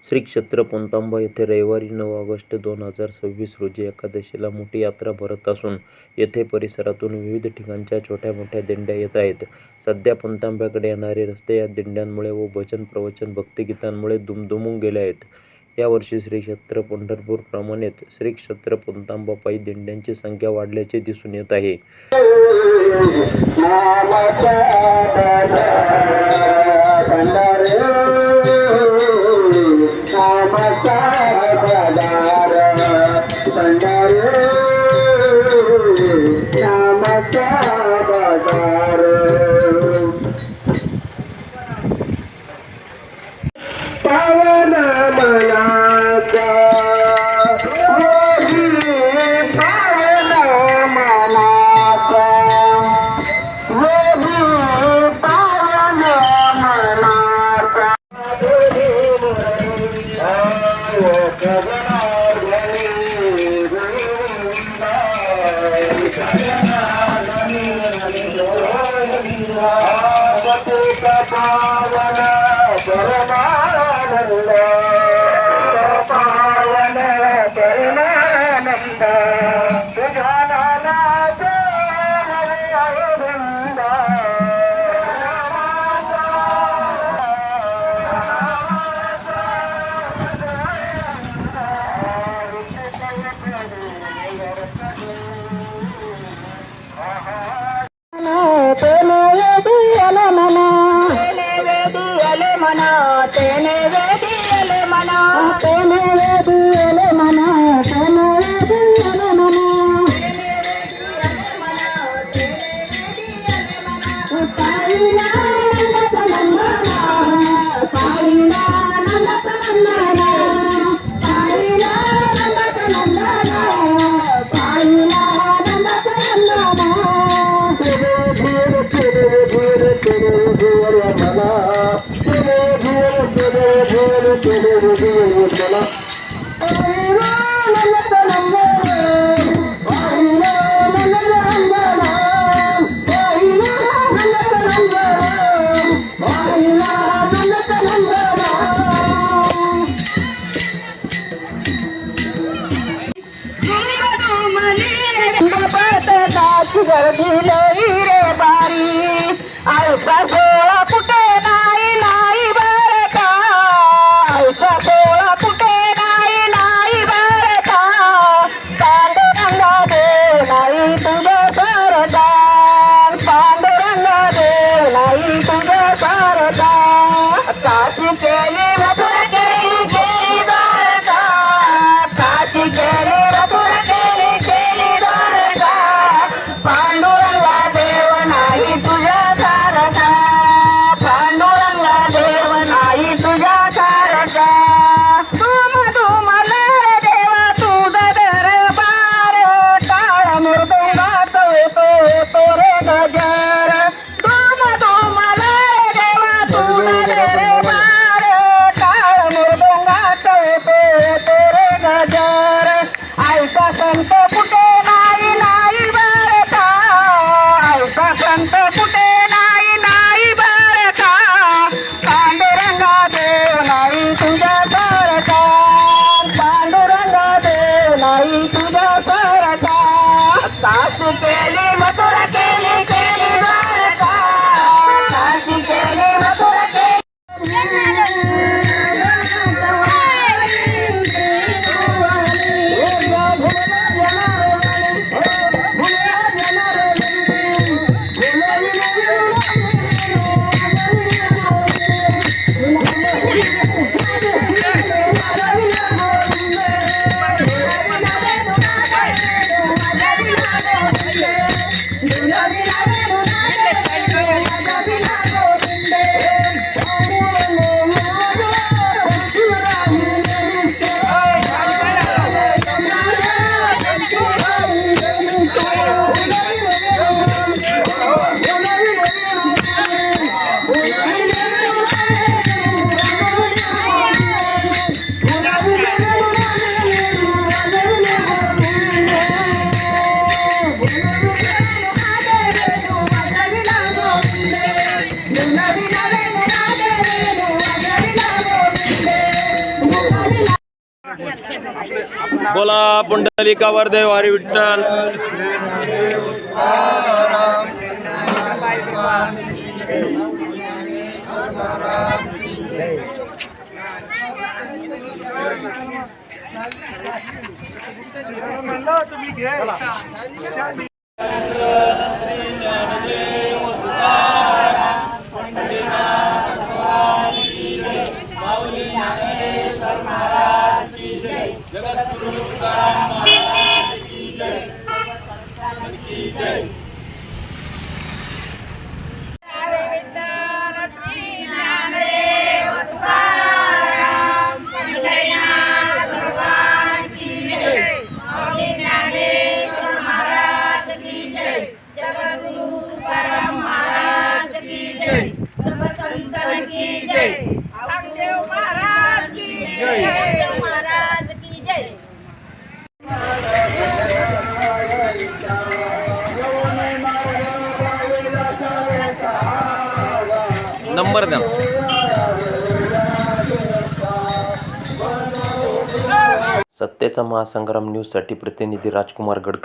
श्री क्षेत्र पुणतांबा येथे रविवारी 9 ऑगस्ट 2026 रोजी एकादशीला मोठी यात्रा भरत असून येथे परिसरातून विविध ठिकाणच्या छोट्या मोठ्या दिंड्या येत आहेत. सध्या पुणतांब्याकडे येणारे रस्ते या दिंड्यांमुळे व भजन प्रवचन भक्तिगीतांमुळे दुमदुमून गेले आहेत. यावर्षी श्री क्षेत्र पंढरपूर प्रमाणेच श्री क्षेत्र पुणतांबा पायी दिंड्यांची संख्या वाढल्याचे दिसून येत आहे. पावन मनाचा पावन मनाचा पावन मनाचा पावन परमानंद पावन परमानंद तुझ्या नामाचे आनंद गर्दी लई रे बारी आयसा सोळा कुठे नाही नाही बरं का आयसा सोळा कुठे नाही नाही बरं का पांडुरंगा दे नाही तुझं सरदार पांडुरंगा दे नाही तुझं सरदार काशी केली मथुरा केली केली द्वारका काशी केली मथुरा केली केली द्वारका पांडुरंगा देव नाही तुझ्या सारखा पांडुरंगा देव नाही तुझ्या सारखा तुम तुमला देवा तुझा दरबार टाळ मृदुंगात येतो येतो रे गजर तुम तुमला देवा तुझा दरबार टाळ मृदुंगात येतो येतो रे गजर ऐका संत कुठे नाही नाही बरं का ऐका संत कुठे नाही नाही बरं का पांडुरंगा देव नाही तुझ्या सारखा पांडुरंगा देव नाही तुझ्या सारखा काशी केली मथुरा केली केली द्वारका काशी केली मथुरा केली Hallelujah. बोला पुंडलिकावर देव हरी विठ्ठल. नंबर द्या. सत्तेचा महासंग्राम न्यूजसाठी प्रतिनिधी राजकुमार गडकर.